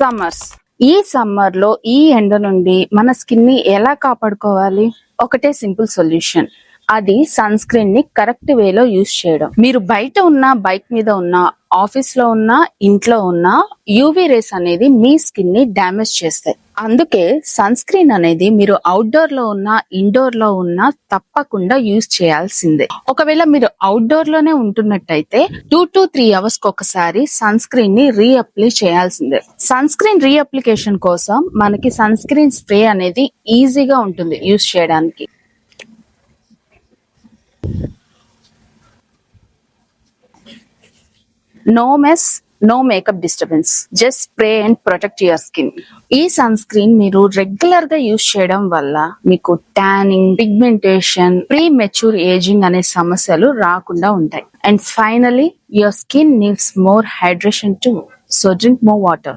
Summers. ఈ summer లో ఈ ఎండ నుండి మన స్కిన్ ని ఎలా కాపాడుకోవాలి? ఒకటే సింపుల్ సొల్యూషన్, అది సన్ స్క్రీన్ ని కరెక్ట్ వేలో యూజ్ చేయడం. మీరు బయట ఉన్న, బైక్ మీద ఉన్న, ఆఫీస్ లో ఉన్న, ఇంట్లో ఉన్న యూవీ రేస్ అనేది మీ స్కిన్ ని డ్యామేజ్ చేస్తాయి. అందుకే సన్ స్క్రీన్ అనేది మీరు అవుట్డోర్ లో ఉన్న, ఇండోర్ లో ఉన్న తప్పకుండా యూజ్ చేయాల్సిందే. ఒకవేళ మీరు అవుట్డోర్ లోనే ఉంటున్నట్టయితే 2 to 3 hours ఒకసారి సన్ స్క్రీన్ ని రీఅప్లై చేయాల్సిందే. సన్ స్క్రీన్ రీఅప్లికేషన్ కోసం మనకి సన్ స్క్రీన్ స్ప్రే అనేది ఈజీగా ఉంటుంది యూజ్ చేయడానికి. No mess, no makeup disturbance, just spray and protect your skin. ఈ సన్ స్క్రీన్ మీరు రెగ్యులర్ గా యూజ్ చేయడం వల్ల మీకు tanning, pigmentation, premature aging అనే సమస్యలు రాకుండా ఉంటాయి. And finally, your skin needs more hydration too, so drink more water.